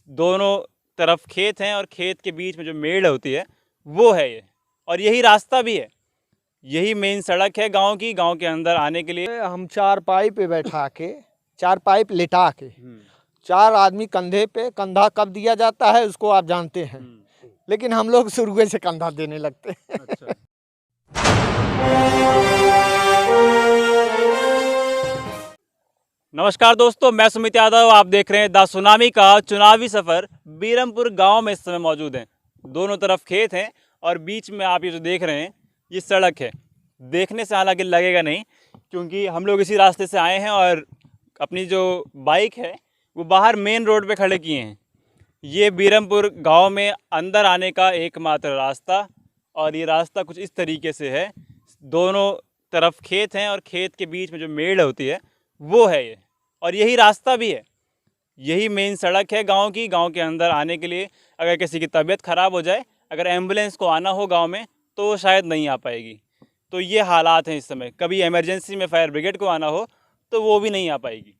दोनों तरफ खेत हैं और खेत के बीच में जो मेड़ होती है वो है ये, और यही रास्ता भी है, यही मेन सड़क है गांव की। गांव के अंदर आने के लिए हम चारपाई पे बैठा के, चारपाई पे लिटा के, 4 आदमी कंधे पे, कंधा कब दिया जाता है उसको आप जानते हैं, लेकिन हम लोग शुरू से कंधा देने लगते हैं। अच्छा। नमस्कार दोस्तों, मैं सुमित यादव, आप देख रहे हैं द सुनामी का चुनावी सफ़र। बीरमपुर गांव में इस समय मौजूद हैं। दोनों तरफ खेत हैं और बीच में आप ये जो देख रहे हैं ये सड़क है। देखने से हालांकि लगेगा नहीं, क्योंकि हम लोग इसी रास्ते से आए हैं और अपनी जो बाइक है वो बाहर मेन रोड पे खड़े किए हैं। ये बीरमपुर गांव में अंदर आने का एकमात्र रास्ता, और ये रास्ता कुछ इस तरीके से है। दोनों तरफ खेत हैं और खेत के बीच में जो मेड़ होती है वो है ये, और यही रास्ता भी है, यही मेन सड़क है गांव की। गांव के अंदर आने के लिए अगर किसी की तबीयत ख़राब हो जाए, अगर एम्बुलेंस को आना हो गांव में, तो वो शायद नहीं आ पाएगी। तो ये हालात हैं इस समय। कभी इमरजेंसी में फायर ब्रिगेड को आना हो तो वो भी नहीं आ पाएगी।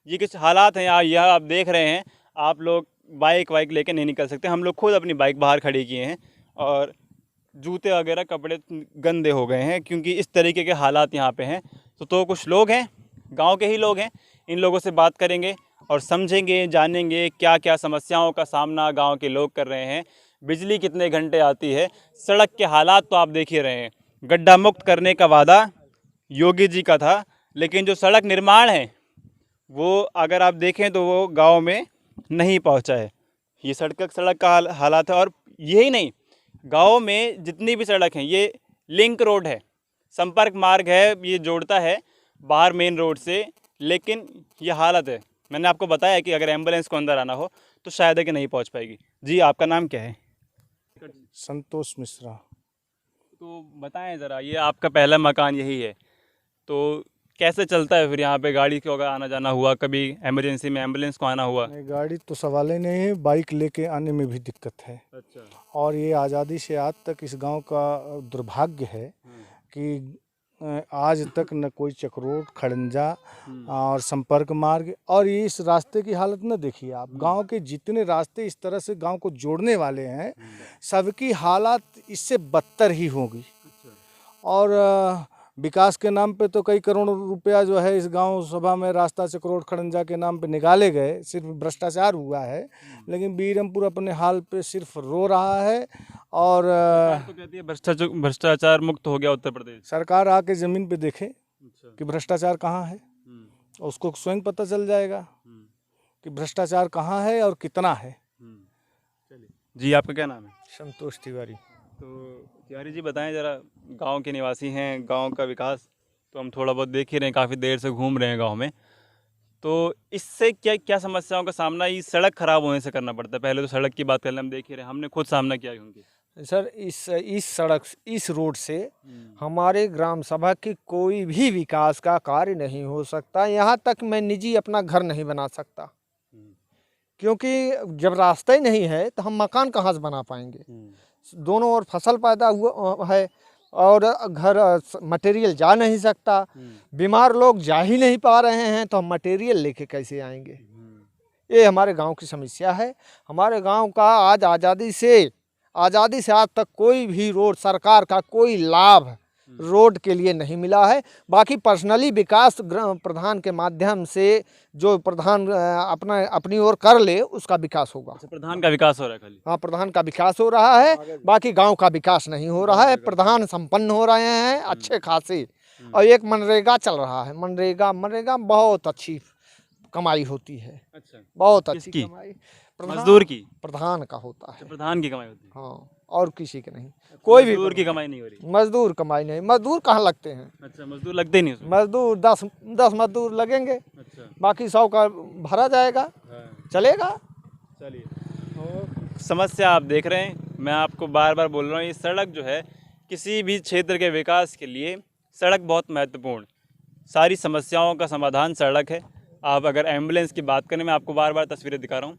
ये कुछ हालात हैं। यह आप देख रहे हैं, आप लोग बाइक वाइक लेके नहीं निकल सकते। हम लोग खुद अपनी बाइक बाहर खड़ी किए हैं और जूते वगैरह कपड़े गंदे हो गए हैं, क्योंकि इस तरीके के हालात यहाँ पे हैं। तो कुछ लोग हैं, गांव के ही लोग हैं, इन लोगों से बात करेंगे और समझेंगे, जानेंगे क्या क्या समस्याओं का सामना गांव के लोग कर रहे हैं। बिजली कितने घंटे आती है, सड़क के हालात तो आप देख ही रहे हैं। गड्ढा मुक्त करने का वादा योगी जी का था, लेकिन जो सड़क निर्माण है वो अगर आप देखें तो वो गांव में नहीं पहुंचा है। ये सड़क का हालात है। और यही नहीं, गांव में जितनी भी सड़क हैं ये लिंक रोड है, संपर्क मार्ग है, ये जोड़ता है बाहर मेन रोड से। लेकिन ये हालत है, मैंने आपको बताया कि अगर एम्बुलेंस को अंदर आना हो तो शायद है कि नहीं पहुंच पाएगी। जी, आपका नाम क्या है? संतोष मिश्रा। तो बताएं ज़रा, ये आपका पहला मकान यही है, तो कैसे चलता है फिर यहाँ पे? गाड़ी को अगर आना जाना हुआ, कभी इमरजेंसी में एम्बुलेंस को आना हुआ? नहीं, गाड़ी तो सवाल ही नहीं है, बाइक लेके आने में भी दिक्कत है। अच्छा। और ये आज़ादी से आज तक इस गांव का दुर्भाग्य है कि आज तक न कोई चक्रोट, खड़ंजा और संपर्क मार्ग, और ये इस रास्ते की हालत न देखिए आप। गांव के जितने रास्ते इस तरह से गांव को जोड़ने वाले हैं, सबकी हालत इससे बदतर ही होगी। और विकास के नाम पे तो कई करोड़ रुपया जो है इस गांव सभा में रास्ता, चक्रोट, खड़ंजा के नाम पे निकाले गए, सिर्फ भ्रष्टाचार हुआ है। लेकिन बीरमपुर अपने हाल पे सिर्फ रो रहा है। और तो कहती है भ्रष्टाचार मुक्त हो गया उत्तर प्रदेश। सरकार आके ज़मीन पे देखे कि भ्रष्टाचार कहाँ है, उसको स्वयं पता चल जाएगा कि भ्रष्टाचार कहाँ है और कितना है। जी, आपका क्या नाम है? संतोष तिवारी। तो तिवारी जी बताएं ज़रा, गांव के निवासी हैं, गांव का विकास तो हम थोड़ा बहुत देख ही रहे हैं, काफ़ी देर से घूम रहे हैं गांव में। तो इससे क्या क्या समस्याओं का सामना इस सड़क ख़राब होने से करना पड़ता है? पहले तो सड़क की बात कर लें, हम देख ही रहे हैं, हमने खुद सामना किया है उनकी। सर, इस सड़क, इस रोड से हमारे ग्राम सभा की कोई भी विकास का कार्य नहीं हो सकता। यहाँ तक मैं निजी अपना घर नहीं बना सकता, क्योंकि जब रास्ता ही नहीं है तो हम मकान कहाँ से बना पाएंगे। दोनों ओर फसल पैदा हुआ है और घर मटेरियल जा नहीं सकता। बीमार लोग जा ही नहीं पा रहे हैं, तो हम मटेरियल लेके कैसे आएंगे? ये हमारे गांव की समस्या है। हमारे गांव का आज आज़ादी से आज तक कोई भी रोड, सरकार का कोई लाभ रोड के लिए नहीं मिला है। बाकी पर्सनली विकास प्रधान के माध्यम से जो प्रधान अपनी ओर कर ले, उसका विकास होगा। अच्छा, प्रधान का विकास हो रहा है खाली? हाँ, प्रधान का विकास हो रहा है, बाकी गांव का विकास नहीं हो रहा है। प्रधान संपन्न हो रहे हैं अच्छे खासे, और एक मनरेगा चल रहा है। मनरेगा बहुत अच्छी कमाई होती है। अच्छा, बहुत अच्छी किसकी? कमाई मजदूर की? प्रधान का होता है। प्रधान की कमाई होती है? हाँ, और किसी के नहीं। कोई भी मजदूर की कमाई नहीं हो रही? मजदूर कमाई नहीं। मजदूर कहाँ लगते हैं? अच्छा, मजदूर लगते ही नहीं उसमें? मजदूर 10 मजदूर लगेंगे, अच्छा, बाकी 100 का भरा जाएगा, चलेगा। चलिए, समस्या आप देख रहे हैं, मैं आपको बार बार बोल रहा हूँ, ये सड़क जो है किसी भी क्षेत्र के विकास के लिए सड़क बहुत महत्वपूर्ण, सारी समस्याओं का समाधान सड़क है। आप अगर एम्बुलेंस की बात करें, मैं आपको बार बार तस्वीरें दिखा रहा हूँ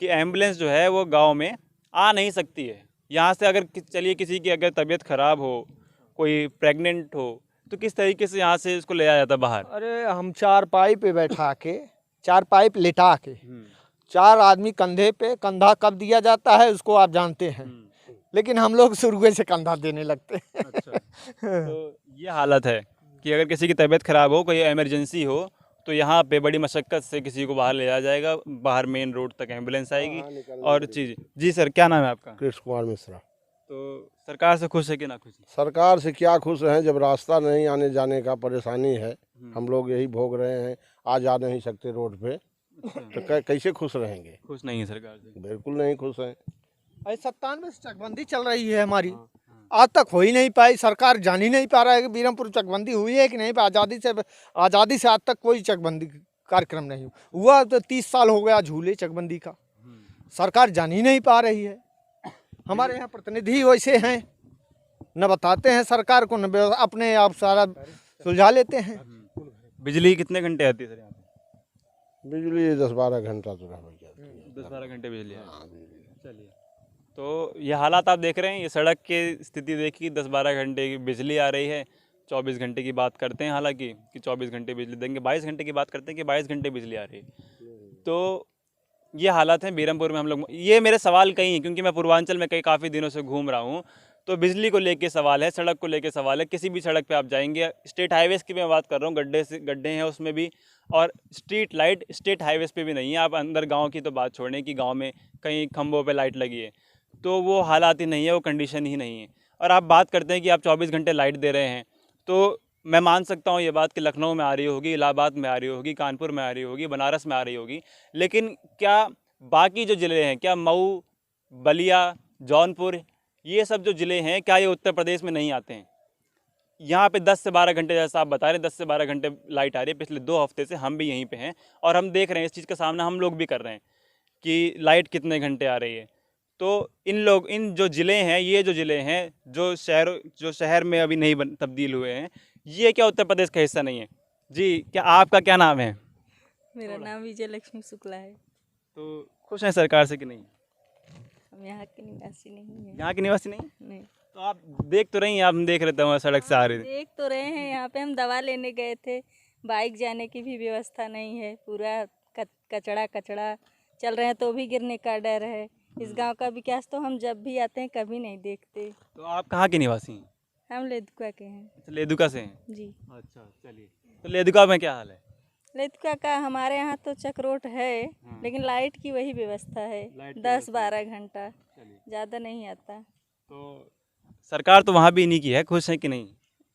कि एम्बुलेंस जो है वो गांव में आ नहीं सकती है। यहाँ से अगर चलिए किसी की अगर तबीयत ख़राब हो, कोई प्रेग्नेंट हो, तो किस तरीके से यहाँ से इसको ले आया जाता बाहर? अरे हम चारपाई पे बैठा के, चारपाई पे लिटा के, 4 आदमी कंधे पे कंधा कब दिया जाता है उसको आप जानते हैं, लेकिन हम लोग शुरू से कंधा देने लगते हैं। अच्छा। तो ये हालत है कि अगर किसी की तबीयत ख़राब हो, कोई इमरजेंसी हो, तो यहाँ पे बड़ी मशक्क़त से किसी को बाहर ले जाया जाएगा, बाहर मेन रोड तक एम्बुलेंस आएगी और चीज़। जी सर, क्या नाम है आपका? कृष्ण कुमार मिश्रा। तो सरकार से खुश है कि ना खुश है? सरकार से क्या खुश हैं जब रास्ता नहीं आने जाने का परेशानी है, हम लोग यही भोग रहे हैं, आ जा नहीं सकते रोड पे, तो कैसे खुश रहेंगे? खुश नहीं है सरकार से। बिल्कुल नहीं खुश हैं। 97 से चकबंदी चल रही है हमारी, आज तक हो ही नहीं पाई। सरकार जान ही नहीं पा रहा है कि बीरमपुर चकबंदी हुई है कि नहीं। आज़ादी से आज तक कोई चकबंदी कार्यक्रम नहीं हुआ। तो 30 साल हो गया झूले चकबंदी का, सरकार जान ही नहीं पा रही है। हमारे यहाँ प्रतिनिधि वैसे हैं, न बताते हैं सरकार को, न अपने आप सारा सुलझा लेते हैं। बिजली कितने घंटे आती है सर यहाँ पे? बिजली 10-12 घंटा तो रह जाती है। 10-12 घंटे बिजली है। चलिए, तो ये हालात आप देख रहे हैं, ये सड़क की स्थिति देखिए, 10-12 घंटे की बिजली आ रही है। 24 घंटे की बात करते हैं हालांकि कि 24 घंटे बिजली देंगे, 22 घंटे की बात करते हैं कि 22 घंटे बिजली आ रही है। तो ये हालात हैं बीरमपुर में हम लोग। ये मेरे सवाल कई हैं क्योंकि मैं पूर्वांचल में काफ़ी दिनों से घूम रहा हूँ, तो बिजली को लेके सवाल है, सड़क को लेके सवाल है। किसी भी सड़क पे आप जाएंगे, स्टेट हाईवेज़ की मैं बात कर रहा हूँ, गड्ढे हैं उसमें भी, और स्ट्रीट लाइट स्टेट हाईवेज़ पे भी नहीं है। आप अंदर गांव की तो बात छोड़ें कि गांव में कहीं खंभों पे लाइट लगी है, तो वो हालात ही नहीं है, वो कंडीशन ही नहीं है। और आप बात करते हैं कि आप 24 घंटे लाइट दे रहे हैं, तो मैं मान सकता हूँ ये बात कि लखनऊ में आ रही होगी, इलाहाबाद में आ रही होगी, कानपुर में आ रही होगी, बनारस में आ रही होगी, लेकिन क्या बाकी जो ज़िले हैं, क्या मऊ, बलिया, जौनपुर, ये सब जो ज़िले हैं, क्या ये उत्तर प्रदेश में नहीं आते हैं? यहाँ पे 10 से 12 घंटे, जैसा आप बता रहे हैं, 10 से 12 घंटे लाइट आ रही है। पिछले 2 हफ्ते से हम भी यहीं पे हैं और हम देख रहे हैं, इस चीज़ का सामना हम लोग भी कर रहे हैं कि लाइट कितने घंटे आ रही है। तो इन जो ज़िले हैं, ये जो ज़िले हैं जो शहर में अभी नहीं तब्दील हुए हैं, ये क्या उत्तर प्रदेश का हिस्सा नहीं है? जी, क्या आपका क्या नाम है? मेरा नाम विजय लक्ष्मी शुक्ला है। तो खुश हैं सरकार से कि नहीं? हम यहाँ के निवासी नहीं हैं। यहाँ के निवासी नहीं? नहीं, तो आप देख तो रही हैं, आप देख रहे थे वहाँ सड़क से आ रहे थे। देख तो रहे हैं। यहाँ पे हम दवा लेने गए थे, बाइक जाने की भी व्यवस्था नहीं है, पूरा कचड़ा चल रहे हैं तो भी गिरने का डर है। इस गांव का विकास तो हम जब भी आते हैं कभी नहीं देखते। तो आप कहाँ के निवासी हैं? हम लेदुका के हैं। अच्छा, लेदुका से हैं? जी, अच्छा, चलिए। तो लेदुका में क्या हाल है? लेदुका का हमारे यहाँ तो चक्रोट है, लेकिन लाइट की वही व्यवस्था है, लाइट की 10-12 घंटा, चलिए। ज़्यादा नहीं आता। तो सरकार तो वहाँ भी इन्हीं की है, खुश है कि नहीं?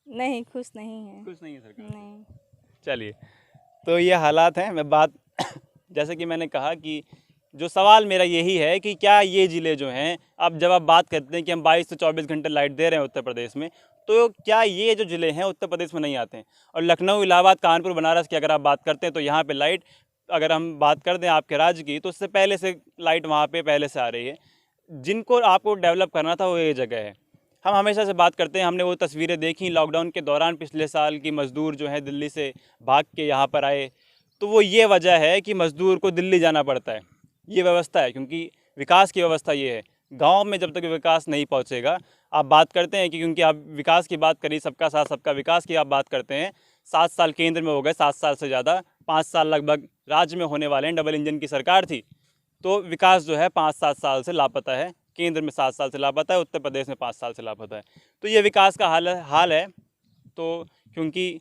नहीं, खुश नहीं है। खुश नहीं है सरकार। नहीं, चलिए, तो ये हालात हैं। मैं बात जैसे कि मैंने कहा कि जो सवाल मेरा यही है कि क्या ये ज़िले जो हैं, अब जब आप बात करते हैं कि हम 22 से 24 घंटे लाइट दे रहे हैं उत्तर प्रदेश में, तो क्या ये जो ज़िले हैं उत्तर प्रदेश में नहीं आते हैं? और लखनऊ, इलाहाबाद, कानपुर, बनारस की अगर आप बात करते हैं तो यहाँ पे लाइट, अगर हम बात कर दें आपके राज्य की, तो उससे पहले से लाइट वहाँ पे पहले से आ रही है। जिनको आपको डेवलप करना था वो ये जगह है। हम हमेशा से बात करते हैं, हमने वो तस्वीरें देखी लॉकडाउन के दौरान, पिछले साल की मज़दूर जो है दिल्ली से भाग के यहाँ पर आए, तो वो ये वजह है कि मज़दूर को दिल्ली जाना पड़ता है। ये व्यवस्था है, क्योंकि विकास की व्यवस्था ये है। गांव में जब तक विकास नहीं पहुंचेगा, आप बात करते हैं कि क्योंकि आप विकास की बात करिए, सबका साथ सबका विकास की आप बात करते हैं, 7 साल केंद्र में हो गए, 7 साल से ज़्यादा, 5 साल लगभग राज्य में होने वाले हैं। डबल इंजन की सरकार थी, तो विकास जो है 5-7 साल से लापता है। केंद्र में 7 साल से लापता है, उत्तर प्रदेश में 5 साल से लापता है। तो ये विकास का हाल है। तो क्योंकि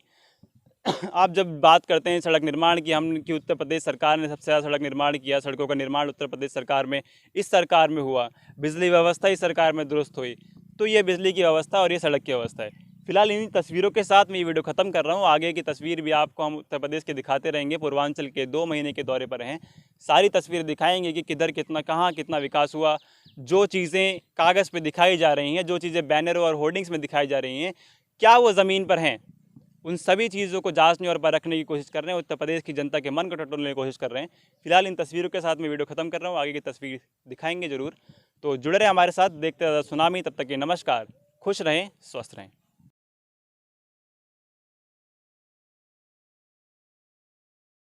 आप जब बात करते हैं सड़क निर्माण की, कि उत्तर प्रदेश सरकार ने सबसे ज़्यादा सड़क निर्माण किया, सड़कों का निर्माण उत्तर प्रदेश सरकार में, इस सरकार में हुआ, बिजली व्यवस्था इस सरकार में दुरुस्त हुई, तो ये बिजली की व्यवस्था और ये सड़क की व्यवस्था है। फिलहाल इन तस्वीरों के साथ मैं ये वीडियो ख़त्म कर रहा हूँ। आगे की तस्वीर भी आपको हम उत्तर प्रदेश के दिखाते रहेंगे। पूर्वांचल के 2 महीने के दौरे पर हैं, सारी तस्वीरें दिखाएंगे कि किधर कितना, कहाँ कितना विकास हुआ। जो चीज़ें कागज़ पे दिखाई जा रही हैं, जो चीज़ें बैनरों और होर्डिंग्स में दिखाई जा रही हैं, क्या वो ज़मीन पर हैं? उन सभी चीज़ों को जांचने और परखने की कोशिश कर रहे हैं। उत्तर प्रदेश की जनता के मन को टटोलने की कोशिश कर रहे हैं। फिलहाल इन तस्वीरों के साथ मैं वीडियो ख़त्म कर रहा हूँ, आगे की तस्वीर दिखाएंगे ज़रूर। तो जुड़े रहें हमारे साथ, देखते रहिए सुनामी। तब तक के नमस्कार, खुश रहें, स्वस्थ रहें।